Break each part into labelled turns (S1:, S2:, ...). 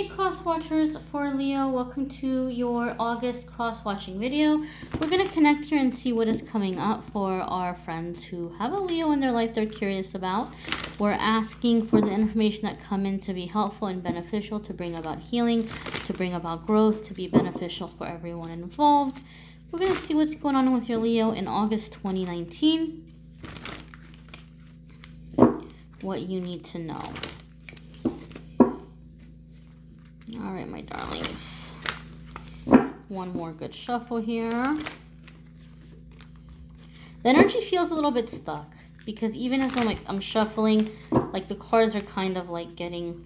S1: Hey cross watchers, for Leo, welcome to your August cross watching video. We're going to connect here and see what is coming up for our friends who have a Leo in their life they're curious about. We're asking for the information that come in to be helpful and beneficial, to bring about healing, to bring about growth, to be beneficial for everyone involved. We're going to see what's going on with your Leo in August 2019. What you need to know. All right, my darlings. One more good shuffle here. The energy feels a little bit stuck because even as I'm shuffling, like the cards are kind of like getting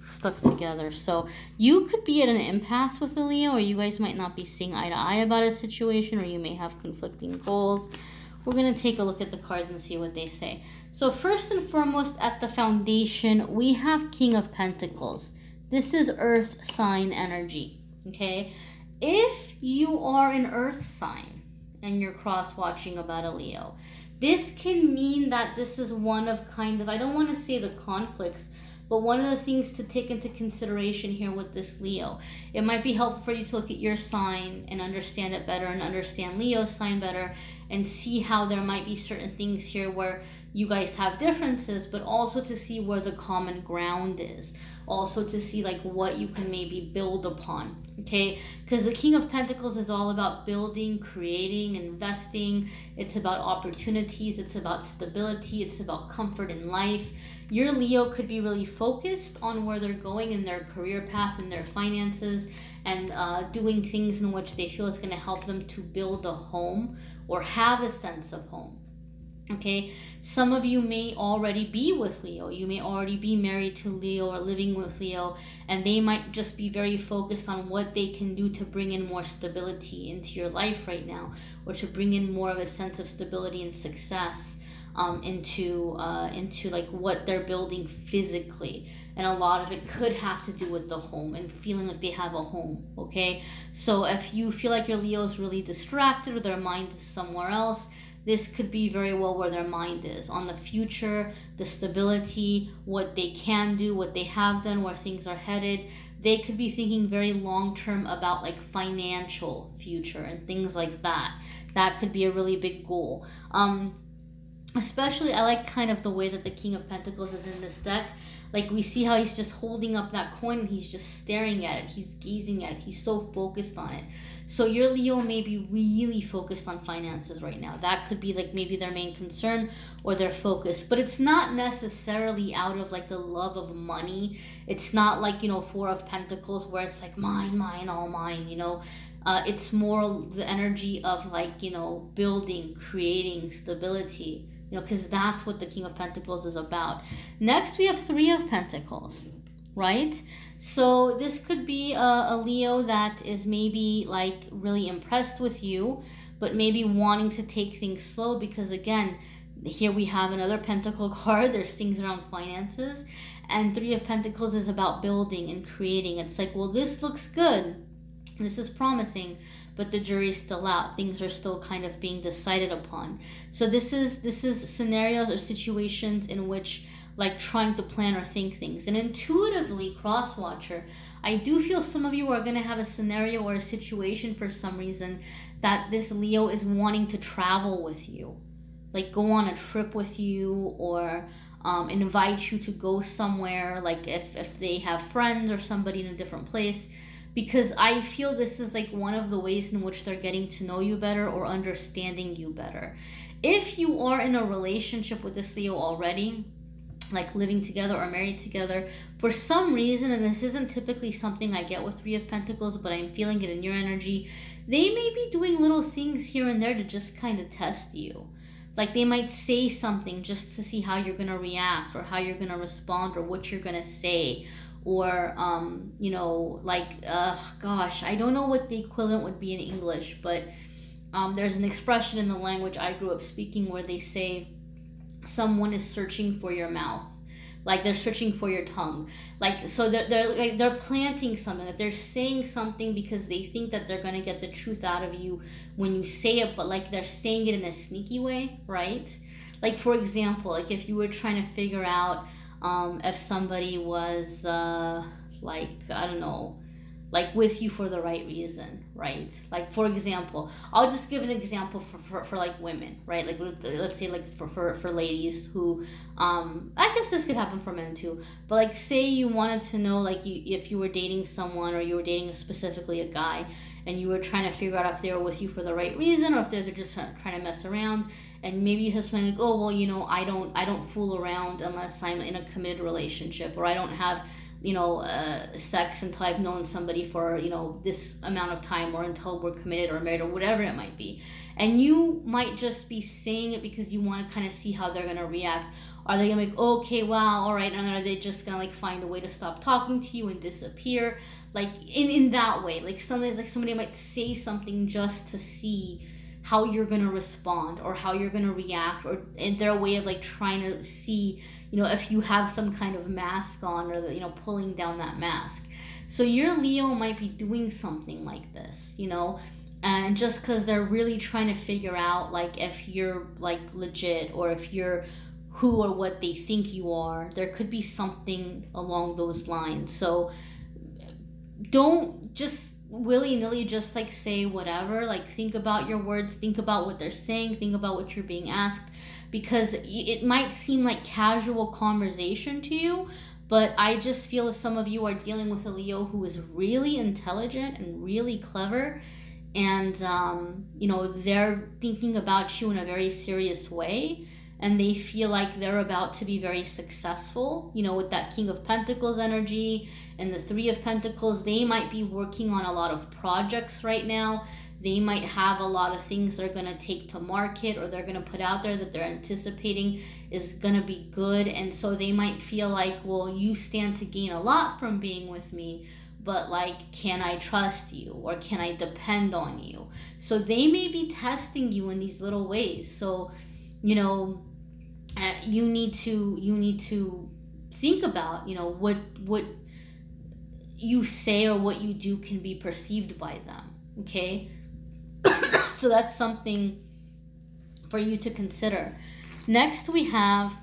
S1: stuck together. So you could be at an impasse with a Leo, or you guys might not be seeing eye to eye about a situation, or you may have conflicting goals. We're going to take a look at the cards and see what they say. So first and foremost, at the foundation, we have King of Pentacles. This is earth sign energy, okay? If you are an earth sign and you're cross-watching about a Leo, this can mean that this is one of kind of, I don't want to say the conflicts, but one of the things to take into consideration here with this Leo. It might be helpful for you to look at your sign and understand it better and understand Leo's sign better and see how there might be certain things here where you guys have differences, but also to see where the common ground is. Also to see like what you can maybe build upon, okay? Because the King of Pentacles is all about building, creating, investing. It's about opportunities. It's about stability. It's about comfort in life. Your Leo could be really focused on where they're going in their career path and their finances, and doing things in which they feel is going to help them to build a home or have a sense of home. Okay, some of you may already be with Leo. You may already be married to Leo or living with Leo, and they might just be very focused on what they can do to bring in more stability into your life right now, or to bring in more of a sense of stability and success into like what they're building physically. And a lot of it could have to do with the home and feeling like they have a home. Okay, so if you feel like your Leo is really distracted or their mind is somewhere else, this could be very well where their mind is, on the future, the stability, what they can do, what they have done, where things are headed. They could be thinking very long-term about like financial future and things like that. That could be a really big goal. Especially, I like kind of the way that the King of Pentacles is in this deck. Like we see how he's just holding up that coin and he's just staring at it. He's gazing at it. He's so focused on it. So your Leo may be really focused on finances right now. That could be like maybe their main concern or their focus. But it's not necessarily out of like the love of money. It's not like, you know, Four of Pentacles where it's like mine, mine, all mine, you know. It's more the energy of like, you know, building, creating stability. You know, because that's what the King of Pentacles is about. Next, we have Three of Pentacles, right? So this could be a Leo that is maybe like really impressed with you, but maybe wanting to take things slow because, again, here we have another Pentacle card. There's things around finances. And Three of Pentacles is about building and creating. It's like, well, this looks good. This is promising, but the jury's still out. Things are still kind of being decided upon. So this is scenarios or situations in which like trying to plan or think things. And intuitively, Crosswatcher, I do feel some of you are going to have a scenario or a situation for some reason that this Leo is wanting to travel with you. Like go on a trip with you, or invite you to go somewhere, like if they have friends or somebody in a different place. Because I feel this is like one of the ways in which they're getting to know you better or understanding you better. If you are in a relationship with this Leo already, like living together or married together, for some reason, and this isn't typically something I get with Three of Pentacles, but I'm feeling it in your energy, they may be doing little things here and there to just kind of test you. Like they might say something just to see how you're going to react or how you're going to respond or what you're going to say. Or, you know, like, gosh, I don't know what the equivalent would be in English, but there's an expression in the language I grew up speaking where they say someone is searching for your mouth. Like they're searching for your tongue. Like, so they're planting something. Like they're saying something because they think that they're going to get the truth out of you when you say it, but like they're saying it in a sneaky way, right? Like, for example, like if you were trying to figure out if somebody was like, I don't know, like with you for the right reason, right? Like, for example, I'll just give an example for like women, right? Like, let's say like for ladies who, I guess this could happen for men too, but like, say you wanted to know, like, if you were dating someone, or you were dating specifically a guy, and you were trying to figure out if they were with you for the right reason, or if they're just trying to mess around. And maybe you said something like, oh, well, you know, I don't fool around unless I'm in a committed relationship, or I don't have, you know, sex until I've known somebody for, you know, this amount of time, or until we're committed or married, or whatever it might be. And you might just be saying it because you want to kind of see how they're going to react. Are they going to be like, okay, wow, all right, and are they just going to like find a way to stop talking to you and disappear? Like, in that way, like somebody might say something just to see how you're going to respond, or how you're going to react, or in their way of like trying to see, you know, if you have some kind of mask on, or, you know, pulling down that mask. So your Leo might be doing something like this, you know, and just because they're really trying to figure out like if you're like legit, or if you're who or what they think you are. There could be something along those lines. So don't just willy-nilly just like say whatever. Like, think about your words, think about what they're saying, think about what you're being asked, because it might seem like casual conversation to you, but I just feel if some of you are dealing with a Leo who is really intelligent and really clever, and you know, they're thinking about you in a very serious way, and they feel like they're about to be very successful, you know, with that King of Pentacles energy and the Three of Pentacles. They might be working on a lot of projects right now. They might have a lot of things they're going to take to market, or they're going to put out there that they're anticipating is going to be good. And so they might feel like, well, you stand to gain a lot from being with me, but like, can I trust you, or can I depend on you? So they may be testing you in these little ways. So, you know, you need to think about, you know, what you say or what you do can be perceived by them. Okay. So that's something for you to consider. Next we have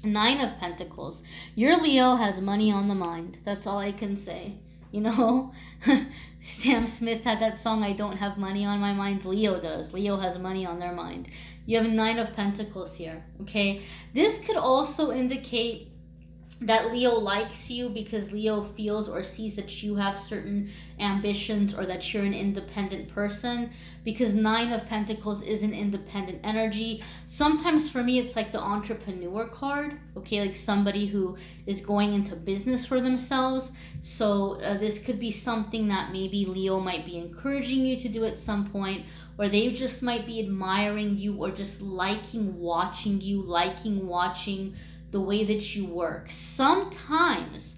S1: Nine of Pentacles. Your Leo has money on the mind. That's all I can say. You know, Sam Smith had that song, I don't have money on my mind. Leo does. Leo has money on their mind. You have Nine of Pentacles here, okay? This could also indicate that Leo likes you because Leo feels or sees that you have certain ambitions, or that you're an independent person, because Nine of Pentacles is an independent energy. Sometimes for me it's like the entrepreneur card, okay, like somebody who is going into business for themselves. So this could be something that maybe Leo might be encouraging you to do at some point, or they just might be admiring you, or just liking watching you, liking watching the way that you work. Sometimes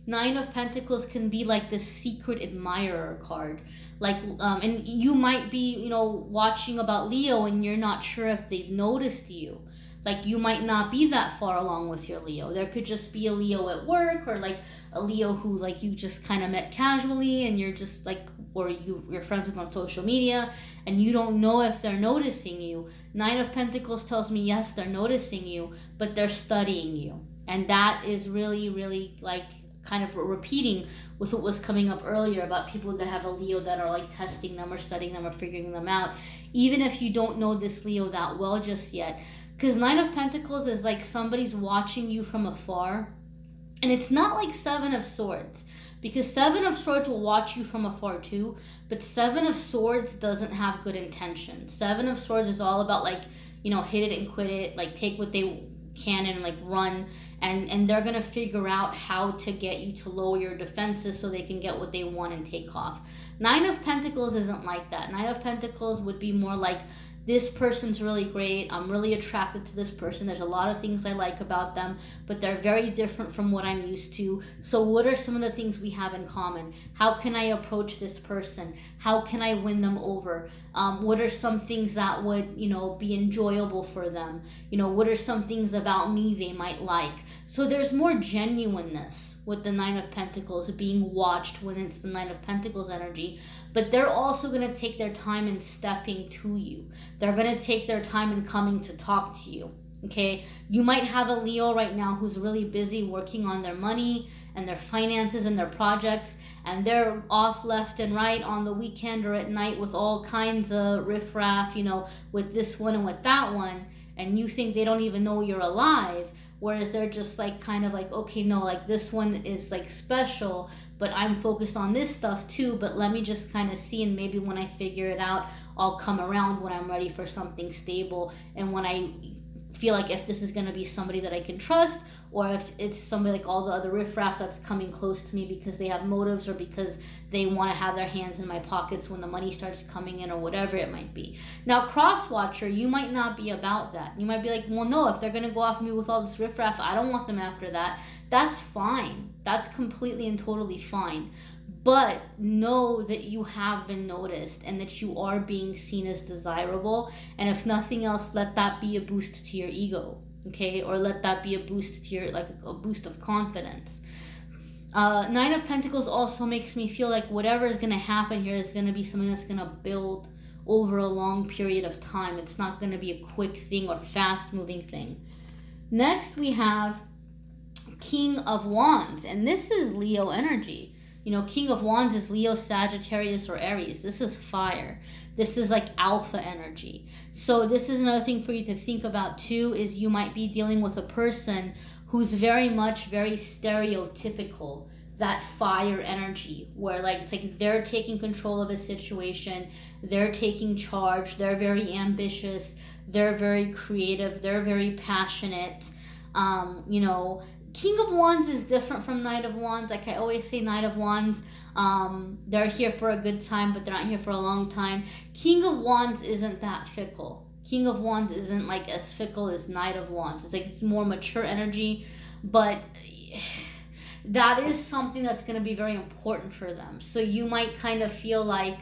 S1: Nine of Pentacles can be like the secret admirer card. Like, and you might be, you know, watching about Leo and you're not sure if they've noticed you. Like, you might not be that far along with your Leo. There could just be a Leo at work, or like a Leo who like you just kind of met casually, and you're just like, or you're friends with on social media, and you don't know if they're noticing you. Nine of Pentacles tells me, yes, they're noticing you, but they're studying you. And that is really, really like kind of repeating with what was coming up earlier about people that have a Leo that are like testing them or studying them or figuring them out, even if you don't know this Leo that well just yet. Because Nine of Pentacles is like somebody's watching you from afar. And it's not like Seven of Swords, because Seven of Swords will watch you from afar too, but Seven of Swords doesn't have good intention. Seven of Swords is all about like, you know, hit it and quit it, like take what they can and like run, and they're gonna figure out how to get you to lower your defenses so they can get what they want and take off. Nine of Pentacles isn't like that. Nine of Pentacles would be more like, this person's really great, I'm really attracted to this person, there's a lot of things I like about them, but they're very different from what I'm used to. So what are some of the things we have in common? How can I approach this person? How can I win them over? What are some things that would, you know, be enjoyable for them? You know, what are some things about me they might like? So there's more genuineness with the Nine of Pentacles being watched when it's the Nine of Pentacles energy, but they're also going to take their time in stepping to you. They're going to take their time in coming to talk to you. Okay, you might have a Leo right now who's really busy working on their money and their finances and their projects, and they're off left and right on the weekend or at night with all kinds of riffraff, you know, with this one and with that one, and you think they don't even know you're alive, whereas they're just like kind of like, okay, no, like this one is like special, but I'm focused on this stuff too, but let me just kind of see, and maybe when I figure it out, I'll come around when I'm ready for something stable, and when I feel like if this is going to be somebody that I can trust, or if it's somebody like all the other riffraff that's coming close to me because they have motives or because they want to have their hands in my pockets when the money starts coming in or whatever it might be. Now, Crosswatcher, you might not be about that. You might be like, well, no, if they're going to go after me with all this riffraff, I don't want them after that. That's fine. That's completely and totally fine. But know that you have been noticed and that you are being seen as desirable. And if nothing else, let that be a boost to your ego, okay? Or let that be a boost to your, like a boost of confidence. Nine of Pentacles also makes me feel like whatever is going to happen here is going to be something that's going to build over a long period of time. It's not going to be a quick thing or fast moving thing. Next, we have King of Wands, and this is Leo energy. You know, King of Wands is Leo, Sagittarius, or Aries. This is fire. This is like alpha energy. So this is another thing for you to think about too, is you might be dealing with a person who's very stereotypical, that fire energy, where like it's like they're taking control of a situation, they're taking charge, they're very ambitious, they're very creative, they're very passionate, you know. King of Wands is different from Knight of Wands. Like I always say, Knight of Wands, they're here for a good time, but they're not here for a long time. King of Wands isn't that fickle. King of Wands isn't like as fickle as Knight of Wands. It's like it's more mature energy, but that is something that's going to be very important for them. So you might kind of feel like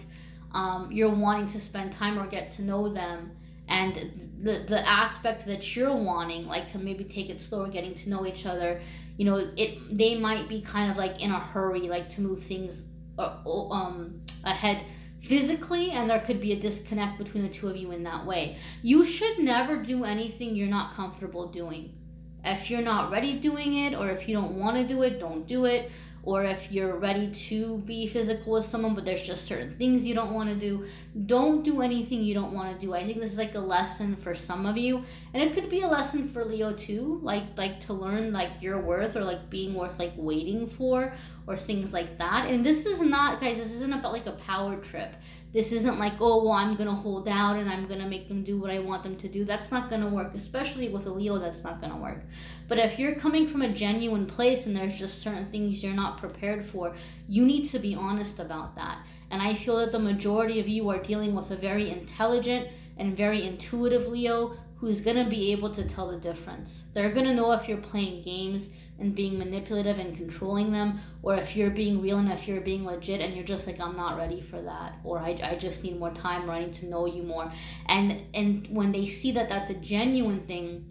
S1: you're wanting to spend time or get to know them, and the aspect that you're wanting, like to maybe take it slower, getting to know each other, you know, they might be kind of like in a hurry, like to move things ahead physically, and there could be a disconnect between the two of you in that way. You should never do anything you're not comfortable doing. If you're not ready doing it, or if you don't want to do it, don't do it. Or if you're ready to be physical with someone, but there's just certain things you don't want to do, don't do anything you don't want to do. I think this is like a lesson for some of you, and it could be a lesson for Leo too, like to learn like your worth, or like being worth like waiting for, or things like that. And this is not, guys, this isn't about like a power trip. This isn't like, oh, well, I'm going to hold out and I'm going to make them do what I want them to do. That's not going to work, especially with a Leo. That's not going to work. But if you're coming from a genuine place and there's just certain things you're not prepared for, you need to be honest about that. And I feel that the majority of you are dealing with a very intelligent and very intuitive Leo who's going to be able to tell the difference. They're going to know if you're playing games and being manipulative and controlling them, or if you're being real and if you're being legit and you're just like, I'm not ready for that, or I just need more time, or I need to know you more. And when they see that that's a genuine thing,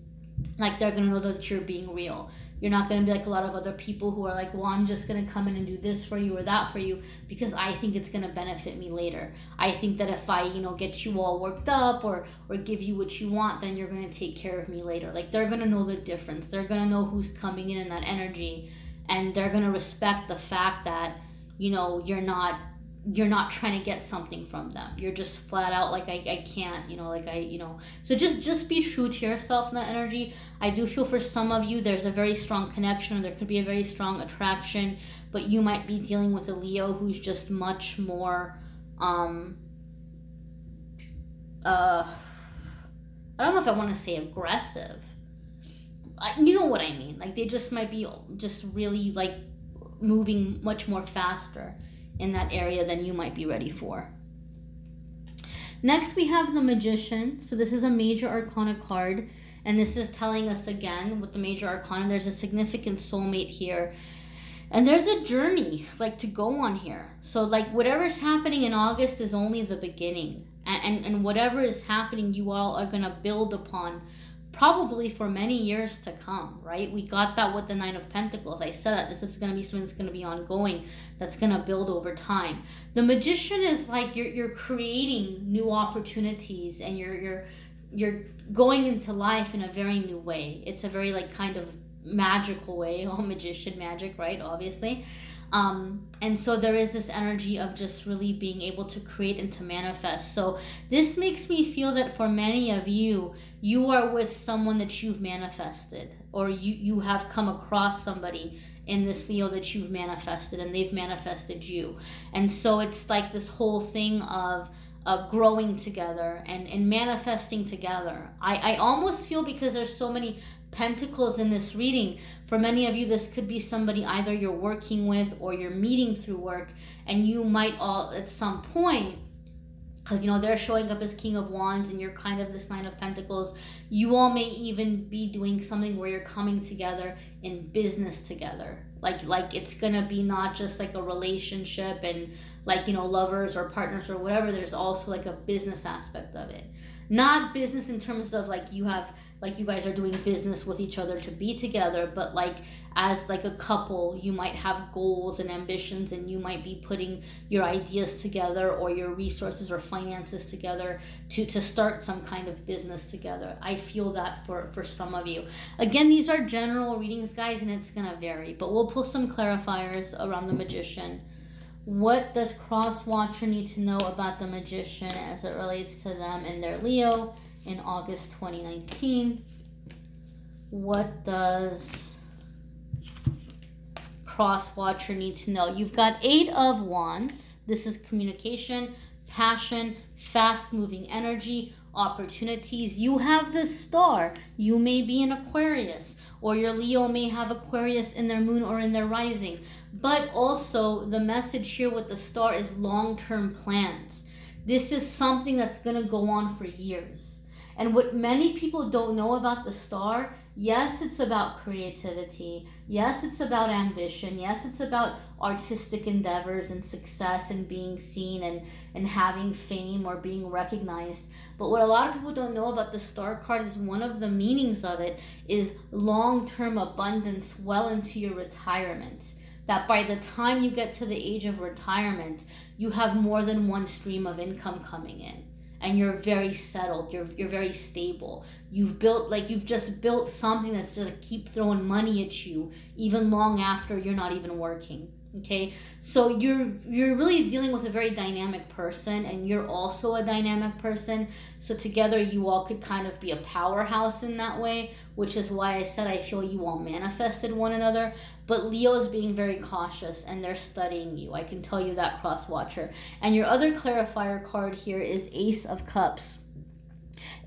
S1: like they're going to know that you're being real. You're not going to be like a lot of other people who are like, well, I'm just going to come in and do this for you or that for you because I think it's going to benefit me later. I think that if I, you know, get you all worked up or give you what you want, then you're going to take care of me later. Like they're going to know the difference. They're going to know who's coming in that energy, and they're going to respect the fact that, you know, you're not trying to get something from them. You're just flat out like, I can't, you know, like so just be true to yourself in that energy. I do feel for some of you there's a very strong connection, or there could be a very strong attraction, but you might be dealing with a Leo who's just much more I don't know if I want to say aggressive. You know what I mean? Like they just might be just really like moving much more faster in that area than you might be ready for. Next, we have the Magician. So this is a Major Arcana card, and this is telling us again with the Major Arcana, there's a significant soulmate here, and there's a journey like to go on here. So like whatever's happening in August is only the beginning, and whatever is happening, you all are going to build upon probably for many years to come, right? We got that with the Nine of Pentacles. I said that this is going to be something that's going to be ongoing, that's going to build over time. The Magician is like you're creating new opportunities, and you're you're going into life in a very new way. It's a very like kind of magical way, all magician magic, right? Obviously. And so there is this energy of just really being able to create and to manifest. So this makes me feel that for many of you, you are with someone that you've manifested, or you have come across somebody in this Leo that you've manifested, and they've manifested you. And so it's like this whole thing of growing together and manifesting together. I almost feel, because there's so many pentacles in this reading, for many of you this could be somebody either you're working with or you're meeting through work, and you might all at some point, because they're showing up as King of Wands and you're kind of this Nine of Pentacles, you all may even be doing something where you're coming together in business together, like it's gonna be not just like a relationship and like lovers or partners or whatever. There's also like a business aspect of it, not business in terms of like you guys are doing business with each other to be together, but like as like a couple, you might have goals and ambitions, and you might be putting your ideas together or your resources or finances together to start some kind of business together. I feel that for some of you. Again, these are general readings, guys, and it's gonna vary, but we'll pull some clarifiers around the Magician. What does Crosswatcher need to know about the Magician as it relates to them and their Leo in August 2019? What does Crosswatcher need to know? You've got 8 of Wands. This is communication, passion, fast-moving energy, opportunities. You have the Star. You may be an Aquarius, or your Leo may have Aquarius in their moon or in their rising. But also the message here with the Star is long-term plans. This is something that's going to go on for years. And what many people don't know about the Star, yes, it's about creativity. Yes, it's about ambition. Yes, it's about artistic endeavors and success and being seen and having fame or being recognized. But what a lot of people don't know about the Star card is one of the meanings of it is long-term abundance well into your retirement. That by the time you get to the age of retirement, you have more than one stream of income coming in. And you're very settled, you're very stable. You've just built something that's just keep throwing money at you even long after you're not even working. Okay, so you're really dealing with a very dynamic person, and you're also a dynamic person. So together you all could kind of be a powerhouse in that way, which is why I said I feel you all manifested one another. But Leo's being very cautious, and they're studying you. I can tell you that, Crosswatcher. And your other clarifier card here is Ace of Cups.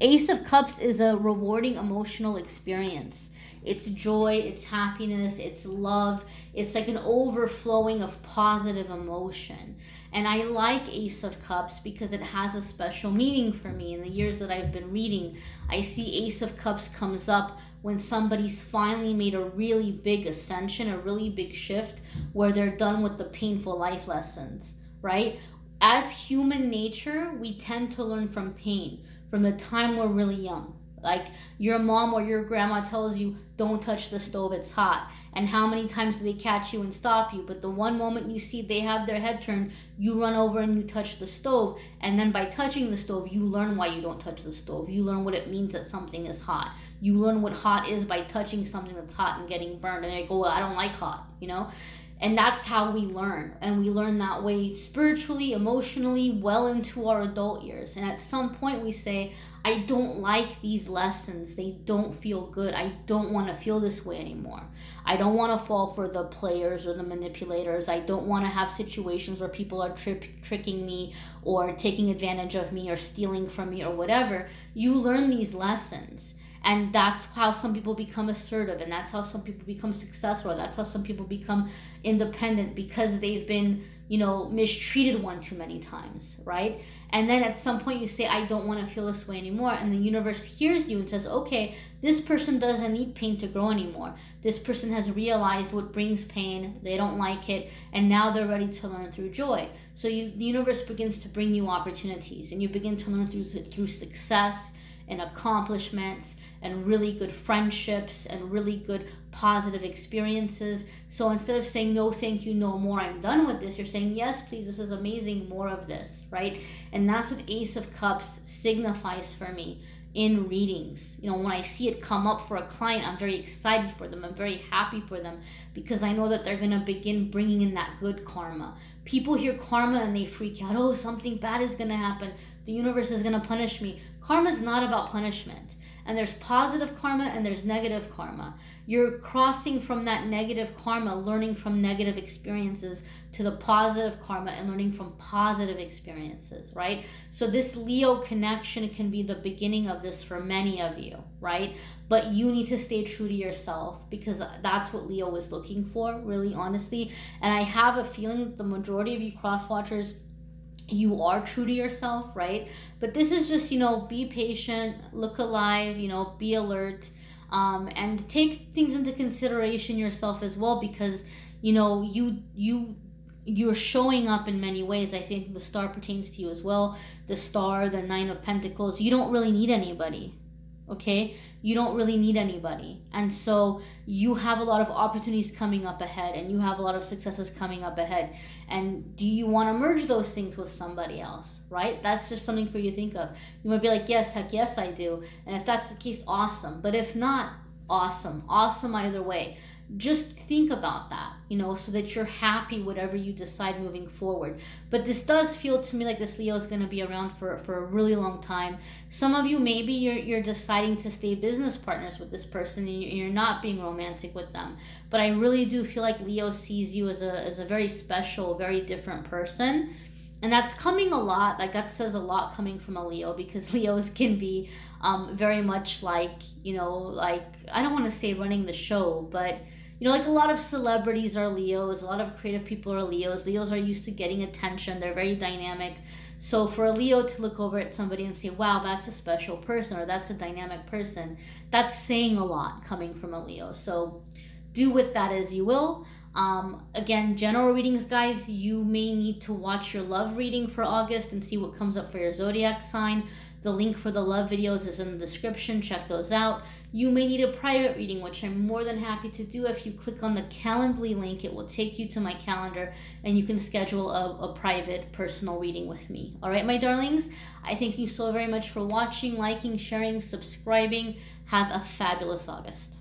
S1: Ace of Cups is a rewarding emotional experience. It's joy, it's happiness, it's love. It's like an overflowing of positive emotion. And I like Ace of Cups because it has a special meaning for me. In the years that I've been reading, I see Ace of Cups comes up when somebody's finally made a really big ascension, a really big shift, where they're done with the painful life lessons, right? As human nature, we tend to learn from pain from the time we're really young. Like your mom or your grandma tells you, don't touch the stove, it's hot. And how many times do they catch you and stop you? But the one moment you see they have their head turned, you run over and you touch the stove. And then by touching the stove, you learn why you don't touch the stove. You learn what it means that something is hot. You learn what hot is by touching something that's hot and getting burned. And they go, well, I don't like hot, And that's how we learn. And we learn that way spiritually, emotionally, well into our adult years. And at some point we say, I don't like these lessons. They don't feel good. I don't want to feel this way anymore. I don't want to fall for the players or the manipulators. I don't want to have situations where people are tricking me or taking advantage of me or stealing from me or whatever. You learn these lessons. And that's how some people become assertive, and that's how some people become successful. That's how some people become independent, because they've been, mistreated one too many times, right? And then at some point you say, I don't want to feel this way anymore. And the universe hears you and says, okay, this person doesn't need pain to grow anymore. This person has realized what brings pain. They don't like it. And now they're ready to learn through joy. So the universe begins to bring you opportunities, and you begin to learn through success and accomplishments and really good friendships and really good positive experiences. So instead of saying, no, thank you, no more, I'm done with this, you're saying, yes, please, this is amazing, more of this, right? And that's what Ace of Cups signifies for me. in readings. You know, when I see it come up for a client, I'm very excited for them. I'm very happy for them because I know that they're going to begin bringing in that good karma. People hear karma and they freak out. Oh, something bad is going to happen. The universe is going to punish me. Karma is not about punishment. And there's positive karma and there's negative karma. You're crossing from that negative karma, learning from negative experiences, to the positive karma and learning from positive experiences, right? So this Leo connection can be the beginning of this for many of you, right? But you need to stay true to yourself, because that's what Leo was looking for, really honestly. And I have a feeling that the majority of you cross-watchers, you are true to yourself, right? But this is just, you know, be patient, look alive, you know, be alert, and take things into consideration yourself as well, because, you know, you're showing up in many ways. I think the star pertains to you as well. The star, the 9 of Pentacles, you don't really need anybody. Okay, you don't really need anybody, and so you have a lot of opportunities coming up ahead, and you have a lot of successes coming up ahead. And do you want to merge those things with somebody else, right? That's just something for you to think of. You might be like, yes, heck yes, I do. And if that's the case, awesome. But if not, awesome either way. Just think about that, you know, so that you're happy whatever you decide moving forward. But this does feel to me like this Leo is going to be around for a really long time. Some of you, maybe you're deciding to stay business partners with this person and you're not being romantic with them. But I really do feel like Leo sees you as a very special, very different person. And that's coming a lot, like that says a lot coming from a Leo, because Leos can be very much like, you know, like, I don't want to say running the show, but, you know, like a lot of celebrities are Leos, a lot of creative people are Leos. Leos are used to getting attention, they're very dynamic. So for a Leo to look over at somebody and say, wow, that's a special person, or that's a dynamic person, that's saying a lot coming from a Leo. So do with that as you will. Again, general readings, guys, you may need to watch your love reading for August and see what comes up for your zodiac sign. The link for the love videos is in the description. Check those out. You may need a private reading, which I'm more than happy to do. If you click on the Calendly link, it will take you to my calendar and you can schedule a private personal reading with me. All right, my darlings, I thank you so very much for watching, liking, sharing, subscribing. Have a fabulous August.